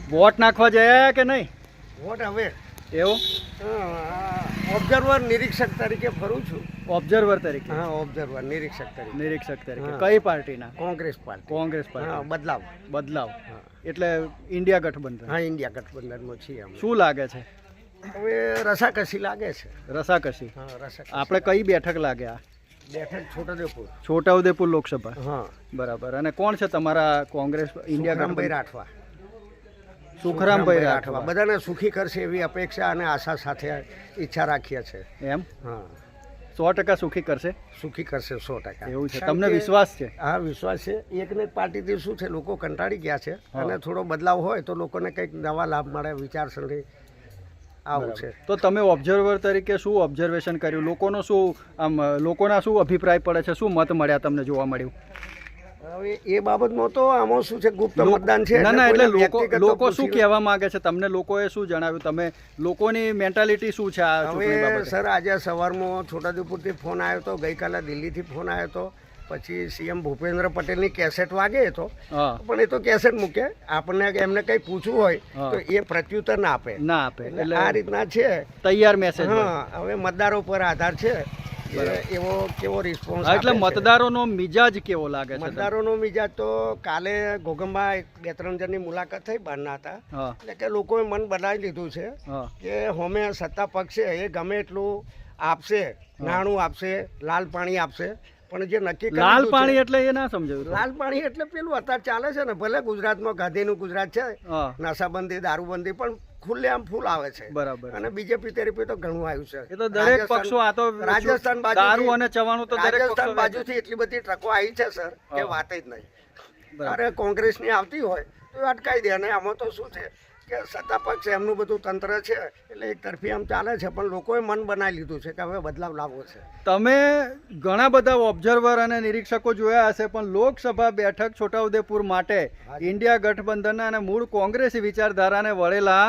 Vote નાખવા જયા કે નહીં? વોટ હવે એવું ઓબ્ઝર્વર નિરીક્ષક તરીકે ફરું છું. ઓબ્ઝર્વર તરીકે? હા, ઓબ્ઝર્વર નિરીક્ષક તરીકે. નિરીક્ષક તરીકે હા. કઈ પાર્ટીના? કોંગ્રેસ પાર્ટી. કોંગ્રેસ હા, પાર્ટી. બદલાવ. બદલાવ હા. એટલે ઇન્ડિયા ગઠબંધન. હા, ઇન્ડિયા ગઠબંધનમાં છીએ અમે. શું લાગે છે? હવે રસાકસી લાગે છે. રસાકસી. હા, રસાકસી. આપણે કઈ બેઠક લાગે? આ બેઠક છોટાઉદેપુર. છોટાઉદેપુર લોકસભા. હા, બરાબર. અને કોણ છે તમારા કોંગ્રેસ ઇન્ડિયા સુખરામભાઈ ગઠબંધન? રાઠવા. સુખરામભાઈ રાઠવા. બધાને સુખી કરશે એવી અપેક્ષા અને આશા સાથે ઈચ્છા રાખીએ છે. એમ હા, 100% સુખી કરશે સુખી કરશે 100%. એવું છે? કારણ તમને કે- વિશ્વાસ છે? હા, વિશ્વાસ છે. એકને એક પાર્ટીથી શું છે, લોકો કંટાળી ગયા છે હા. અને થોડો બદલાવ હોય તો લોકોને કંઈક નવા લાભ મળે, વિચારસરણી આવું છે. તો તમે ઓબ્ઝર્વર તરીકે શું ઓબ્ઝર્વેશન કર્યું? લોકોનો શું આમ લોકોના શું અભિપ્રાય પડે છે? શું મત મળ્યા તમને જોવા મળ્યું? હવે એ બાબતમાં તો આમાં શું છે, ગુપ્ત મતદાન છે. ના ના, એટલે કોઈને વ્યક્તિગત તો લોકો શું પૂછી કહેવા માંગે છે તમને? લોકોએ શું જણાવ્યું? તમે લોકોની મેન્ટાલિટી શું છે આ ચૂંટણી હવે બાબતે? સર, આજે સવારમાં છોટાઉદેપુરથી ફોન આવ્યો હતો, ગઈકાલે દિલ્હીથી ફોન આવ્યો હતો, પછી સીએમ ભૂપેન્દ્ર પટેલની કેસેટ વાગે તો હા, પણ એ તો કેસેટ મૂકે. આપણને એમને કંઈ પૂછવું હોય હા. તો એ પ્રત્યુત્તર ના આપે. ના આપે. એટલે આ રીતના છે. તૈયાર મેસેજ. હા, હવે મતદારો પર આધાર છે કે એવો કેવો રિસ્પોન્સ એટલે મતદારોનો મિજાજ કેવો લાગે છે તમને? મતદારોનો મિજાજ તો કાલે ઘોગંબા 2-3 જણની મુલાકાત થઈ, બહારના હતા. હા, એટલે કે લોકોએ મન બનાવી લીધું છે હા, કે હોમે સત્તા પક્ષ છે એ ગમે એટલું આપશે, નાણું આપશે, લાલ પાણી આપશે, પણ જે નક્કી કરી લાલ દીધું પાણી છે- એટલે એ ના સમજાયું. લાલ પાણી એટલે પેલું અત્યારે ચાલે છે ને, ભલે ગુજરાતમાં ગાંધીનું ગુજરાત છે, હા, નશાબંધી, દારૂબંધી, પણ ખુલ્લેઆમ ફૂલ આવે છે. બરાબર. અને બીજેપી તરફી તો ઘણું આવ્યું છે. એ તો દરેક રાજસ્થાન- પક્ષો આ તો રાજસ્થાન બાજુથી- દારૂ અને ચવાણું તો દરેક રાજસ્થાન પક્ષો બાજુથી એટલી બધી ટ્રકો આવી છે સર કે હા. વાત જ નહીં. બરાબર. અરે કોંગ્રેસની આવતી હોય તો અટકાઈ દે. અને આમાં તો શું છે કે સત્તા પક્ષ એમનું બધું તંત્ર છે એટલે એક તરફી આમ ચાલે છે, પણ લોકોએ મન બનાવી લીધું છે કે હવે બદલાવ લાવવો છે. તમે ઘણા બધા ઓબ્ઝર્વર અને નિરીક્ષકો જોયા હશે, પણ લોકસભા બેઠક છોટાઉદેપુર માટે ઇન્ડિયા ગઠબંધનના અને મૂળ કોંગ્રેસી વિચારધારાને વળેલા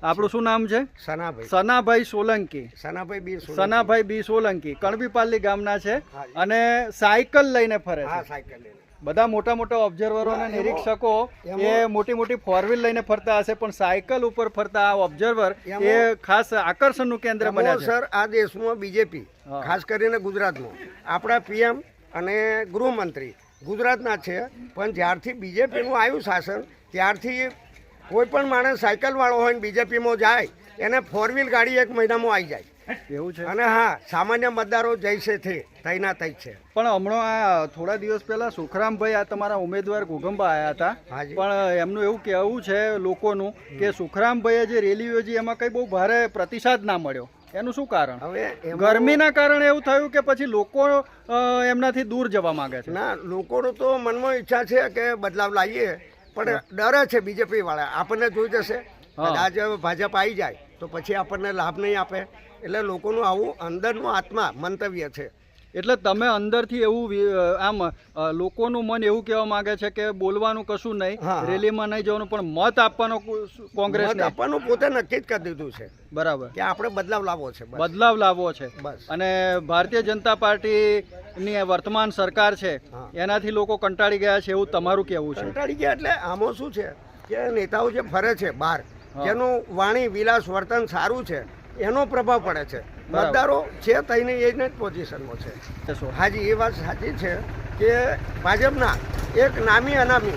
આપણું શું નામ છે? સનાભાઈ સનાભાઈ સોલંકી. સનાભાઈ બી સનાભાઈ બી સોલંકી કણબીપાલી ગામના છે હા. અને સાયકલ લઈને ફરે હા, છે. સાયકલ લઈને. બધા મોટા મોટા ઓબ્ઝર્વરો અને એમાં- નિરીક્ષકો એ એમાં- મોટી મોટી ફોર વ્હીલ લઈને ફરતા હશે, પણ સાયકલ ઉપર ફરતા આ ઓબ્ઝર્વર એ એમાં- ખાસ આકર્ષણનું કેન્દ્ર એમાં બન્યા છે. સર આ દેશમાં બીજેપી, હા. ખાસ કરીને ગુજરાતમાં આપણા પીએમ અને ગૃહમંત્રી ગુજરાતના છે, પણ જ્યારથી બીજેપીનું આવ્યું શાસન ત્યારથી કોઈ પણ માણસ સાયકલ વાળો હોય ને બીજેપીમાં જાય એને ફોર વ્હીલ ગાડી 1 મહિનામાં આવી જાય. એવું છે. અને હા, સામાન્ય મતદારો જઈશે તઈના તઈ છે. પણ હમણાં આ થોડા દિવસ પહેલા સુખરામભાઈ આ તમારા ઉમેદવાર ઘોગંબા આવ્યા હતા, હાજી. પણ એમનું એવું કહેવું છે લોકોનું કે સુખરામભાઈએ જે રેલી યોજી એમાં કઈ બહુ ભારે પ્રતિસાદ ના મળ્યો. એનું શું કારણ? હવે એમાં- ગરમીના કારણે એવું થયું કે પછી લોકો એમનાથી દૂર જવા માંગે છે? ના, લોકોનું તો મનમાં ઈચ્છા છે કે બદલાવ લાવીએ, પણ ડરે છે બીજેપી વાળા આપણને જોઈ જશે. હા. કદાચ ભાજપ આવી જાય તો પછી આપણને લાભ નહીં આપે. એટલે લોકોનું આવું અંદરનું આત્મા મંતવ્ય છે. એટલે તમે અંદરથી એવું આમ લોકોનું મન એવું કહેવા માંગે છે કે બોલવાનું કશું નહીં, હા, હા. રેલીમાં નહીં જવાનું, પણ મત આપવાનો કોંગ્રેસ મત આપવાનું પોતે નક્કી જ કરી દીધું છે બરાબર, કે આપણે બદલાવ લાવવો છે. બસ. બદલાવ લાવવો છે. બસ. અને ભારતીય જનતા પાર્ટીની વર્તમાન સરકાર છે હા. એનાથી લોકો કંટાળી ગયા છે એવું તમારું કહેવું છે? કંટાળી ગયા એટલે આમાં શું છે કે નેતાઓ જે ફરે છે બહાર, હા. જેનું વાણી વિલાસ વર્તન સારું છે એનો પ્રભાવ પડે છે. બરાબર. મતદારો છે તઈને એ જ પોઝિશનમાં છે. તે શું? હાજી, એ વાત સાચી છે કે ભાજપના એક નામી અનામી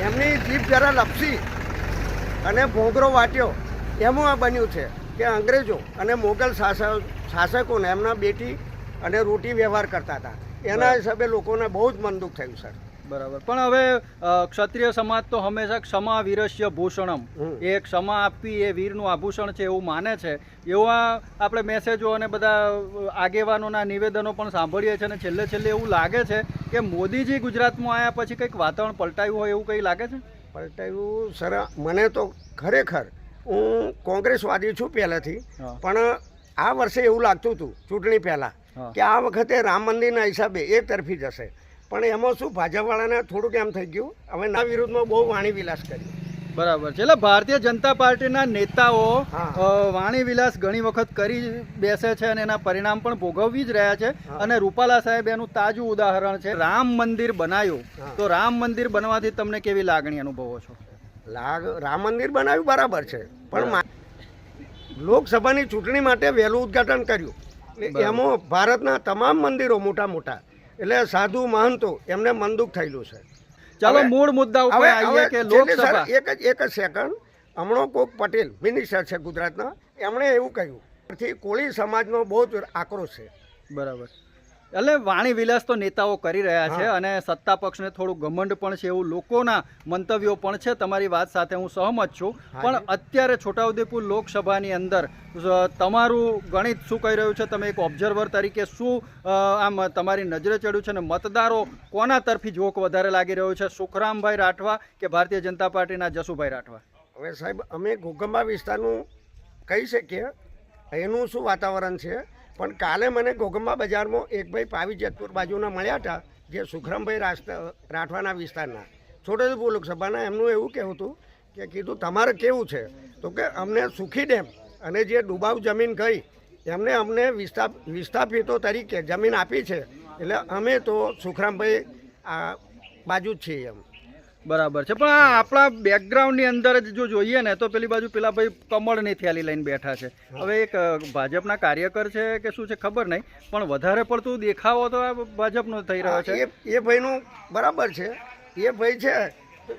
એમની જીભ જરા લપસી અને ભોંગરો વાટ્યો એમાં આ બન્યું છે કે અંગ્રેજો અને મોગલ શાસકોને એમના બેટી અને રોટી વ્યવહાર કરતા હતા. એના હિસાબે લોકોને બહુ જ મન દુઃખ થયું સર. બરાબર. પણ હવે ક્ષત્રિય સમાજ તો હંમેશા ક્ષમા વીરસ્ય ભૂષણમ, એ ક્ષમા આપવી એ વીરનું આભૂષણ છે એવું માને છે. એવા આપણે મેસેજો અને બધા આગેવાનોના નિવેદનો પણ સાંભળીએ છીએ, અને છેલ્લે છેલ્લે એવું લાગે છે કે મોદીજી ગુજરાતમાં આવ્યા પછી કંઈક વાતાવરણ પલટાયું હોય એવું કંઈ લાગે છે? પલટાયું સર, મને તો ખરેખર હું કોંગ્રેસવાદી છું પહેલેથી, હા. પણ આ વર્ષે એવું લાગતું હતું ચૂંટણી પહેલાં હા. કે આ વખતે રામ મંદિરના હિસાબે એક તરફી જશે. પણ એમાં શું ભાજપવાળાને થોડુંક એમ થઈ ગયું, હવે ના વિરુદ્ધમાં બહુ વાણી વિલાસ કર્યું. બરાબર છે. એટલે ભારતીય જનતા પાર્ટીના નેતાઓ હા. વાણી વિલાસ ઘણી વખત કરી બેસે છે અને એના પરિણામ પણ ભોગવવી જ રહ્યા છે. હા. અને રૂપાલા સાહેબ એનું તાજું ઉદાહરણ છે. રામ મંદિર બનાવ્યું, હા. તો રામ મંદિર બનવાથી તમને કેવી લાગણી અનુભવો છો? રામ મંદિર બનાવ્યું બરાબર છે, પણ લોકસભાની ચૂંટણી માટે વહેલું ઉદ્ઘાટન કર્યું. એટલે એમાં ભારતના તમામ મંદિરો મોટા મોટા એટલે સાધુ મહંતો એમને મનદુખ થયેલું છે. ચાલો મૂળ મુદ્દા ઉપર આવીએ કે લોકસભા એક જ સેકન્ડ, હમણાં કોક પટેલ મિનિસ્ટર છે ગુજરાતના, એમણે એવું કહ્યું કોળી સમાજનો બહુ જ આક્રોશ છે. બરાબર, એટલે વાણી વિલાસ તો નેતાઓ કરી રહ્યા છે અને સત્તા પક્ષને થોડું ઘમંડ પણ છે એવું લોકોના મંતવ્યો પણ છે. તમારી વાત સાથે હું સહમત છું, પણ અત્યારે છોટાઉદેપુર લોકસભાની અંદર તમારું ગણિત શું કહી રહ્યું છે? તમે એક ઓબ્ઝર્વર તરીકે શું આમ તમારી નજરે ચડ્યું છે અને મતદારો કોના તરફી જોક વધારે લાગી રહ્યો છે, સુખરામભાઈ રાઠવા કે ભારતીય જનતા પાર્ટીના જસુભાઈ રાઠવા? હવે સાહેબ, અમે ઘોગંબા વિસ્તારનું કહી શકીએ એનું શું વાતાવરણ છે, પણ કાલે મને ઘોગંબા બજારમાં એક ભાઈ પાવી જેતપુર બાજુના મળ્યા હતા, જે સુખરામભાઈ રાઠવાના વિસ્તારના છોટાઉદેપુર લોકસભાના. એમનું એવું કહેવું હતું કે કીધું તમારે કેવું છે, તો કે અમને સુખી ડેમ અને જે ડુબાવ જમીન ગઈ એમને અમને વિસ્થાપિતો તરીકે જમીન આપી છે, એટલે અમે તો સુખરામભાઈ બાજુ જ છીએ એમ. બરાબર છે, પણ આ આપણા બેકગ્રાઉન્ડની અંદર જ જો જોઈએ ને તો પેલી બાજુ પેલા ભાઈ કમળની થેલી લઈને બેઠા છે. હવે એક ભાજપના કાર્યકર છે કે શું છે ખબર નહીં, પણ વધારે પડતું દેખાવો તો આ ભાજપનો થઈ રહ્યો છે. એ ભાઈનું બરાબર છે, એ ભાઈ છે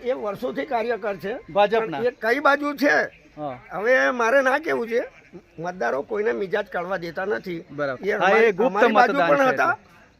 એ વર્ષોથી કાર્યકર છે ભાજપના. એ કઈ બાજુ છે હવે મારે ના કેવું છે, મતદારો કોઈને મિજાજ કાઢવા દેતા નથી.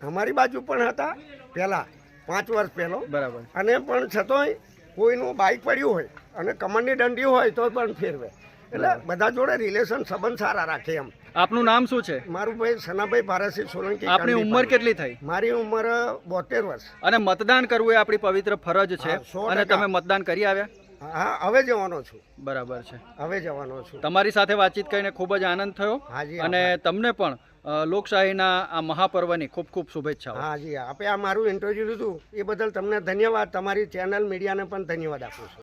અમારી બાજુ પણ હતા પહેલા 5 વર્ષ પહેલો, બરાબર, અને પણ છતાંય કોઈનું બાઇક પડ્યું હોય અને કમરની દંડી હોય તો પણ ફેરવે. એટલે બધા જોડે રિલેશન સંબંધ સારા રાખે એમ. આપનું નામ શું છે? મારું ભાઈ સનાભાઈ ભારતસિંહ સોલંકી. આપની ઉંમર કેટલી થઈ? મારી ઉંમર 72 વર્ષ. અને મતદાન કરવું એ આપણી પવિત્ર ફરજ છે, અને તમે મતદાન કરી આવ્યા? હા, હવે જવાનો છું. બરાબર છે, હવે જવાનો છું. તમારી સાથે વાતચીત કરીને ખૂબ જ આનંદ થયો. અને તમને પણ લોકશાહીના આ મહાપર્વની ખૂબ ખૂબ શુભેચ્છાઓ. હાજી, આપે આ મારું ઇન્ટરવ્યુ લીધું એ બદલ તમને ધન્યવાદ. તમારી ચેનલ મીડિયાને પણ ધન્યવાદ આપું છું.